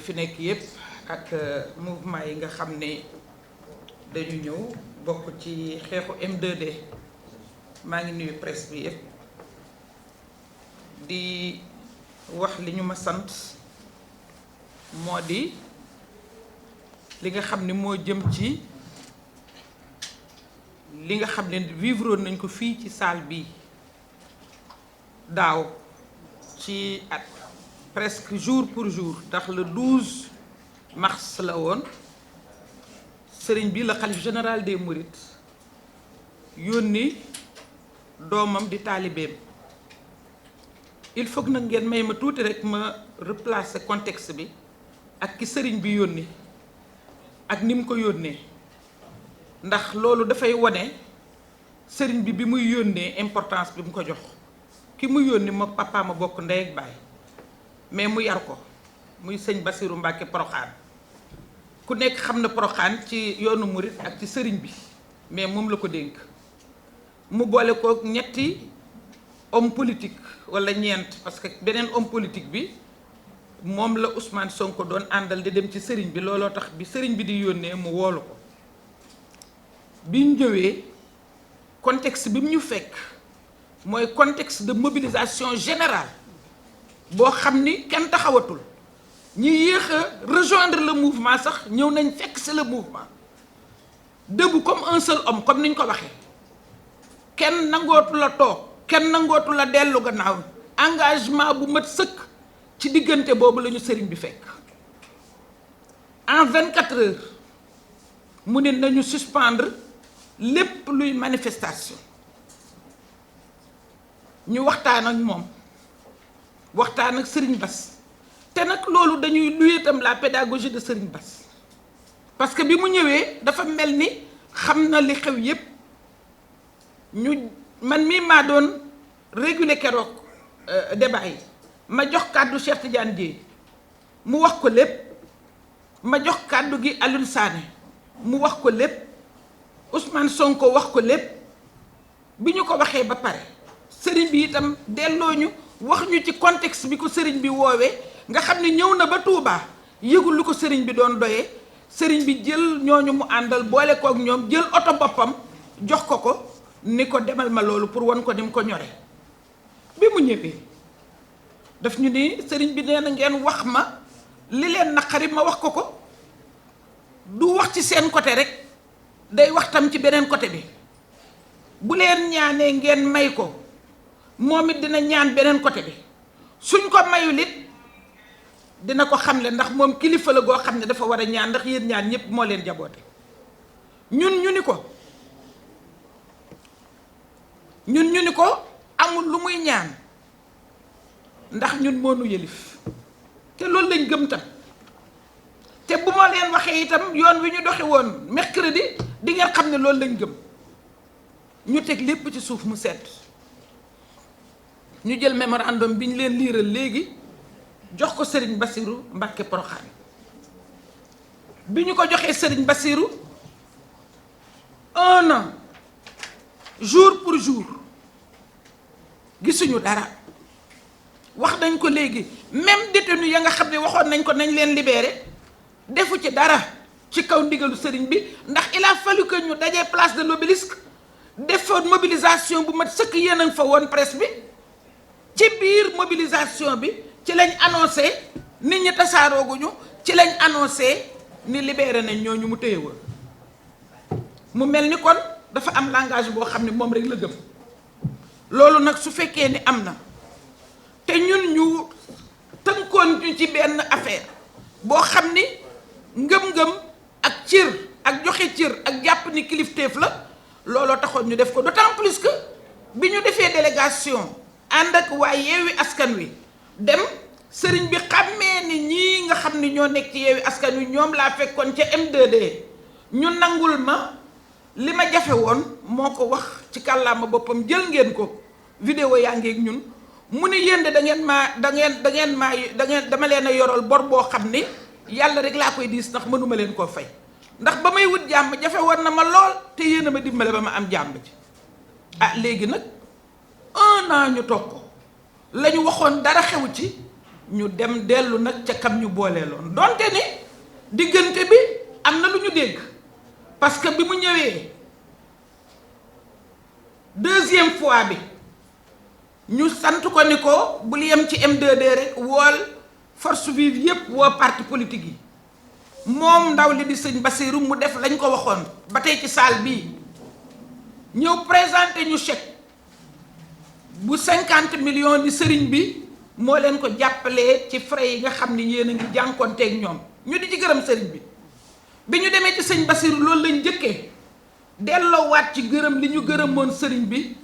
fi nekk yépp ak mouvement yi nga xam ne dañu ñëw bokk ci xeexu M2D maa ngi nuyu presse bi yépp di wax li ñu ma sant moo di li nga xam ne moo jëm ci li nga xam ne vivre nañ ko fii ci salle bi daaw ci at presque jour pour jour ndax le 12 mars la woon sëriñ bi la xalif général des Mourides yónni doomam di taalibeem il faut que nag ngeen may ma tuuti rek ma replacer contexte bi ak ki sëriñ bi yónni ak ni mu ko yónnee ndax loolu dafay wone sëriñ bi muy yónnee importance bi mu ko jox ki mu yónni ma papa ma bokk ndey ak baay mais mu yar ko muy sëñ Bassirou Mbacké Porokhane ku nekk xam na Porokhane ci yoonu murit ak ci sëriñ bi mais moom la ko dénk mu boole ko ñetti homme politique wala ñeent parce que beneen homme politique bi moom la Ousmane Sonko doon àndal di dem ci sëriñ bi looloo tax bi sëriñ bi di yónnee mu woolu ko bi ñu ñëwee contexte bi mu ñu fekk mooy contexte de mobilisation générale boo xam ni kenn taxawatul ñi yéex a rejoindre le mouvement sax ñëw nañ fekk c'est le mouvement debout comme un seul homme comme ni ñu ko waxee kenn nangootu la toog kenn nangootu la dellu gannaaw engagement bu mat sëkk ci diggante boobu la ñu sëriñ bi fekk en 24 heures mu ne nañu suspendre lépp luy manifestation ñu waxtaan ak moom waxtaan ak Serigne Bass te nag loolu dañuy luy itam la pédagogie de Serigne Bass parce que bi mu ñëwee dafa mel ni xam na li xew yépp ñu man mii maa doon réguler keroog débat yi ma jox kàddu Cheikh Tidiane Dièye mu wax ko lépp ma jox kàddu gi Alioune Sané mu wax ko lépp Ousmane Sonko wax ko lépp bi ñu ko waxee ba pare sëriñ bi itam delloo ñu wax ñu ci contexte bi ko sëriñ bi woowee nga xam ne ñëw na ba Touba yëgul lu ko sëriñ bi doon doyee sëriñ bi jël ñooñu mu àndal boole kook ñoom jël oto boppam jox ko ni ko demal ma loolu pour wan ko ni mu ko ñore bi mu ñëwee daf ñu ni sëriñ bi nee na ngeen wax ma li leen naqari ma wax ko du wax ci seen côté rek day wax tam ci beneen côté bi bu leen ñaanee ngeen may ko moom it dina ñaan beneen côté bi suñ ko mayul it dina ko xamle ndax moom kilifa la goo xam ne dafa war a ñaan ndax yéen ñaan ñépp moo leen jaboote ñun ñu ni ko amul lu muy ñaan ndax ñun moo nu yëlif te loolu lañ gëm tam te bu ma leen waxee itam yoon wi ñu doxi woon mercredi di ngeen xam ne loolu lañ gëm ñu teg lépp ci suuf mu sedd ñu jël mémorandum bi ñu leen liiral léegi jox ko Serigne Bassirou Mbacké Porokhane bi ñu ko joxee Serigne Bassirou 1 an jour pour jour gisuñu dara wax nañ ko léegi même détenu ya nga xam ne waxoon nañ ko nañ leen libéré defu ci dara ci kaw ndigalu sëriñ bi ndax il a fallu que ñu dajee place de l'Obélisque defoon mobilisation bu mat sëkk yéen a fa woon presse bi ci biir mobilisation bi ci lañ annoncé nit ñi tasaarooguñu ci lañ annoncé ni libéré nañ ñooñu mu téye woon mu mel ni kon dafa am langage boo xam ne moom rek la gëm loolu nag su fekkee ni am na te ñun ñu tënkoon ñu ci benn affaire boo xam ni ngëm-ngëm ak cër ak joxe cër ak jàpp ni kilifteef la looloo taxoon ñu def ko d'autant plus que bi ñu defee délégation ànd ak waa Yewwi Askan Wi dem sëriñ bi xàmmee ni ñii nga xam ni ñoo nekk ci Yewwi Askan Wi ñoom laa fekkoon ca M2D ñu nangul ma li ma jafe woon moo ko wax ci kàllaama boppam jël ngeen ko vidéo yaa ngi ak ñun mu ne yéen de dama leen a yoral bor boo xam ni yàlla rek laa koy diis ndax mënuma leen koo fay ndax ba may wut jàmm jafe woon na ma lool te yéen a ma dimbale ba ma am jàmm ci léegi nag 1 an ñu toog ko la ñu waxoon dara xew ci ñu dem dellu nag ca kam ñu booleeloon donte ni diggante bi am na lu ñu dégg parce que bi mu ñëwee deuxième fois bi ñu sant ko ni ko bul yem ci M2D rek wool force vive yépp woo parti politique yi moom ndaw li di sëñ Bassirou mu def lañ ko waxoon ba tey ci salle bii ñëw présenté ñu chèque bu 50 millions ni sëriñ bi moo leen ko jàppalee ci frais yi nga xam ni yéen a ngi jànkoonteeg ñoom ñu di ci gërëm sëriñ bi ñu demee ci sëñ Bassirou loolu lañ njëkkee delloowaat ci gërëm li ñu gërëmoon sëriñ bi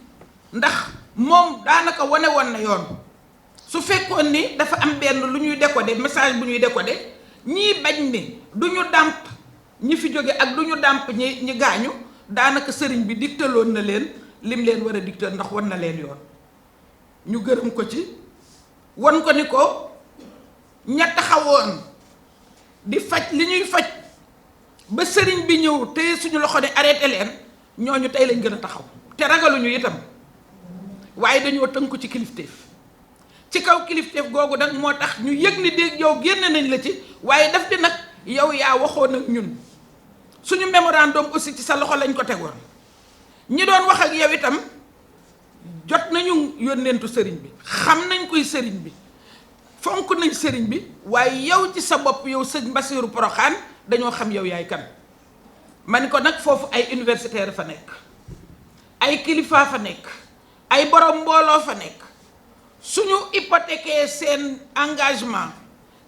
ndax moom daanaka wane woon na yoon su fekkoon ni dafa am benn lu ñuy décoder message bu ñuy décoder ñii bañ ni du ñu dàmp ñi fi jóge ak du ñu dàmp ñi gaañu daanaka sëriñ bi digtaloon na leen lim leen war a digtal ndax wan na leen yoon ñu gërëm ko ci wan ko ni ko ña taxawoon di faj li ñuy faj ba sëriñ bi ñëw te suñu loxo ne arrêté leen ñooñu tey lañ gën a taxaw te ragaluñu itam waaye dañoo tënku ci kilifteef ci kaw kilifteef googu nag moo tax ñu yëg ni dégg yow génn nañ la ci waaye daf di nag yow yaa waxoon ak ñun suñu mémorandum aussi ci sa loxo lañ ko tegoon ñi doon wax ak yow itam jot nañu yónneentu sëriñ bi xam nañ koy sëriñ bi fonk nañ sëriñ bi waaye yow ci sa bopp yow sëñ Bassirou Porokhane dañoo xam yow yaay kan ma ni ko nag foofu ay universitaire fa nekk ay kilifa fa nekk ay borom mbooloo fa nekk suñu hypothéquer seen engagement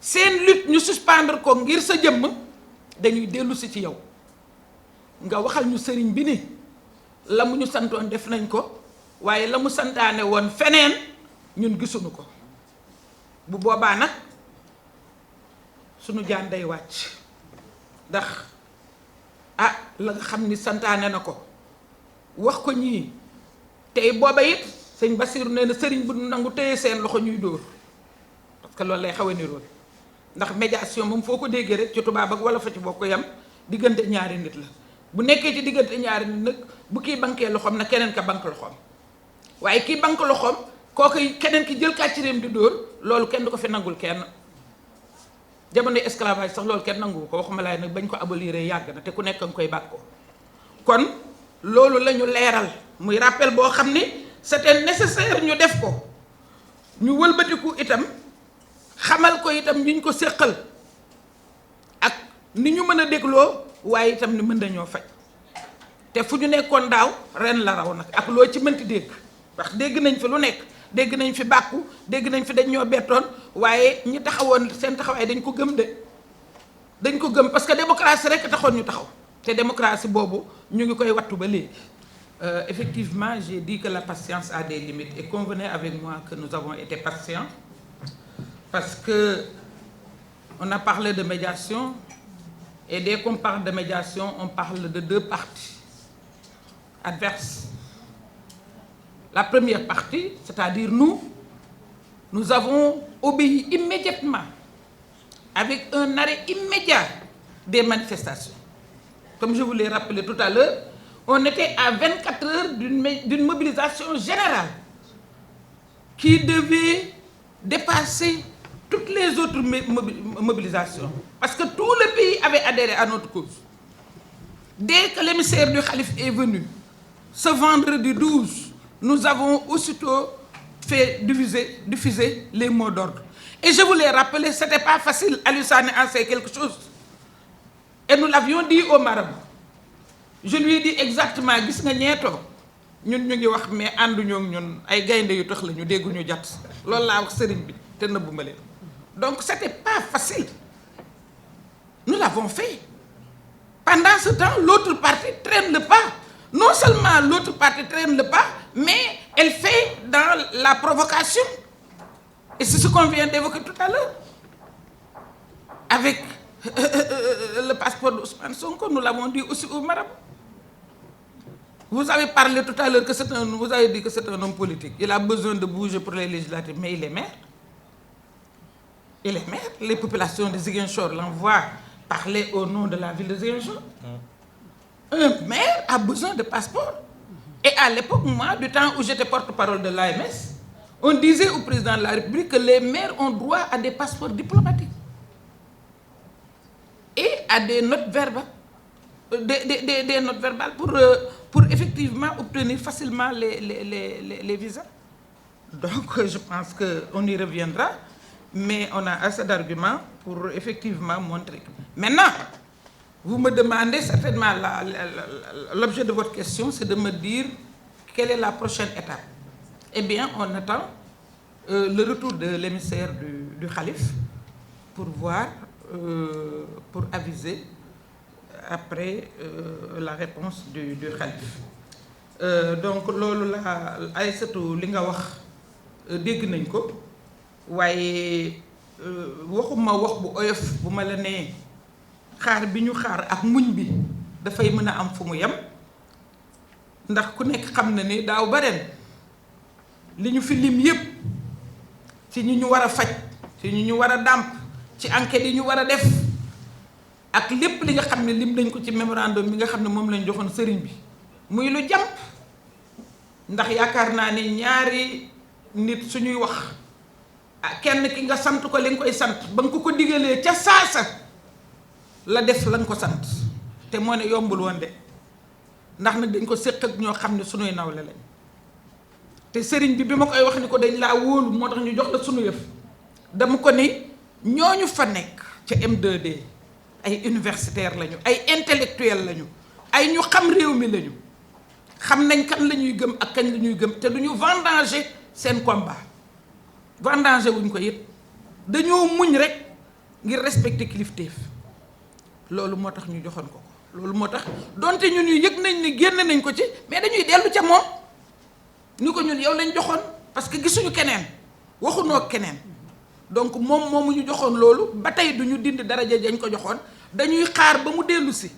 seen lutte ñu suspendre ko ngir sa jëmm dañuy dellu si ci yow nga waxal ñu sëriñ bi ni la mu ñu santoon def nañ ko waaye la mu santaane woon feneen ñun gisuñu ko bu boobaa nag suñu jaan day wàcc ndax la nga xam ni santaane na ko wax ko ñii tey booba it sëñ Bassirou nee na sëriñ bu nangu téye seen loxo ñuy dóor parce que loolu lay xaw a niroon ndax médiation moom foo ko déggee rek ci tubaab ak wala fa ci bokk yam diggante ñaari nit la bu nekkee ci diggante ñaari nit nag bu kii bankee loxoom na keneen ka bank loxoom waaye kii bank loxoom kooku keneen ki jël kàccireem di dóor loolu kenn du ko fi nangul kenn jamono esclavage sax loolu kenn nangu ko waxuma laay nag bañ ko aboliré yàgg na te ku nekk nga koy bàkkoo kon loolu la ñu leeral muy rappel boo xam ni c'était nécessaire ñu def ko ñu wëlbatiku itam xamal ko itam ñu ko séqal ak ni ñu mën a dégloo waaye itam ni mën nañoo faj te fu ñu nekkoon daaw ren la raw nag ak loo ci mënti dégg wax dégg nañ fi lu nekk dégg nañ fi bàkku dégg nañ fi dañ ñoo bettoon waaye ñi taxawoon seen taxawaay dañ ko gëm de dañ ko gëm parce que démocratie rek taxoon ñu taxaw te démocratie boobu ñu ngi koy wattu ba léegi. Effectivement, j'ai dit que la patience a des limites et convenez avec moi que nous avons été patients parce que on a parlé de médiation et dès qu'on parle de médiation, on parle de deux parties adverses. La première partie, c'est-à-dire nous avons obéi immédiatement avec un arrêt immédiat des manifestations. Comme je vous l'ai rappelé tout à l'heure, on était à 24 heures d'une mobilisation générale qui devait dépasser toutes les autres mobilisations. Parce que tout le pays avait adhéré à notre cause. Dès que l'émissaire du Khalife est venu, ce vendredi 12, nous avons aussitôt fait diffuser les mots d'ordre. Et je vous l'ai rappelé, ce n'était pas facile. Aliou Sané en sait quelque chose. Et nous l'avions dit au marabout. Je lui ai dit exactement, gis nga ñeetoo ñun ñu ngi wax mais ànduñoo ak ñun ay gaynde yu tax la ñu dégguñu jat loolu laa wax sëriñ bi te nëbbuma leen donc c'était pas facile. Nous l'avons fait. Pendant ce temps, l'autre partie traîne le pas. Non seulement l'autre partie traîne le pas, mais elle fait dans la provocation. Et c'est ce qu'on vient d'évoquer tout à l'heure. Avec le passeport d'Ousmane Sonko, nous l'avons dit aussi au marabout. Vous avez parlé tout à l'heure que vous avez dit que c'est un homme politique. Il a besoin de bouger pour les législatives, mais il est maire. Il est maire. Les populations de Ziguinchor l'envoient parler au nom de la ville de Ziguinchor. Un maire a besoin de passeport. Et à l'époque, moi, du temps où j'étais porte-parole de l'AMS, On disait au président de la République que les maires ont droit à des passeports diplomatiques et à des notes verbales, des notes verbales pour effectivement obtenir facilement les visas. Donc je pense qu'on y reviendra, mais on a assez d'arguments pour effectivement montrer. Maintenant, vous me demandez certainement, l'objet de votre question, c'est de me dire quelle est la prochaine étape. Eh bien, on attend le retour de l'émissaire du Khalife pour voir, pour aviser après la réponse du Khalife. Donc, loolu la Aïssatou li nga wax dégg nañ ko waaye waxuma wax bu oyof bu ma la nee xaar bi ñu xaar ak muñ bi dafay mën a am fu mu yem ndax ku nekk xam na ni daaw ba ren li ñu fi lim yépp ci ñi ñu war a faj ci ñi ñu war a dàmp ci enquête yi ñu war a def ak lépp li nga xam ne lim nañ ko ci mémorandum bi nga xam ne moom lañ joxoon sëriñ bi muy lu jàmp ndax yaakaar naa ni ñaari nit suñuy wax kenn ki nga sant ko li nga koy sant ba nga ko digalee ca saasa la def la nga ko sant te moo ne yombul woon de ndax nag dañ ko séq ak ñoo xam ne suñuy nawle lañ te sëriñ bi ma koy wax ni ko dañ laa wóolu moo tax ñu jox la sunu yëf dama ko ni ñooñu fa nekk ca M2D ay universitaire lañu ay intellectuel lañu ay ñu xam réew mi lañu xam nañ kan la ñuy gëm ak kañ la ñuy gëm te du ñu vendanger seen combat vendanger wuñ ko it dañoo muñ rek ngir respecter kilifteef loolu moo tax ñu joxoon ko loolu moo tax donte ñun ñu yëg nañ ni génn nañ ko ci mais dañuy dellu ca moom ni ko ñun yow lañ joxoon parce que gisuñu keneen waxunoo keneen donc moom moomu ñu joxoon loolu ba tey du ñu dindi daraja dañ ko joxoon dañuy xaar ba mu dellu si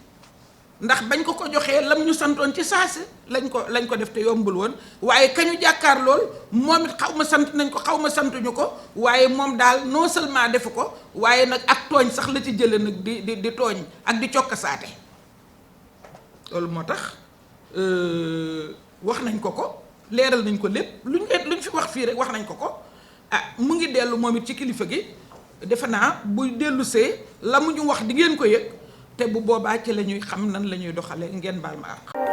ndax bañ ko joxee lam ñu santoon ci saasi lañ ko def te yombul woon waaye kañu jàkkaar lool moom it xaw ma sant nañ ko xaw ma santuñu ko waaye moom daal non seulement defu ko waaye nag ak tooñ sax la ci jële nag di tooñ ak di cokkasaate loolu moo tax wax nañ ko leeral nañ ko lépp luñ fi wax fii rek wax nañ ko mu ngi dellu moom it ci kilifa gi defe naa buy dellu see la mu ñu wax di ngeen ko yëg te bu boobaa ci la ñuy xam nan la ñuy doxalee ngeen baal ma àq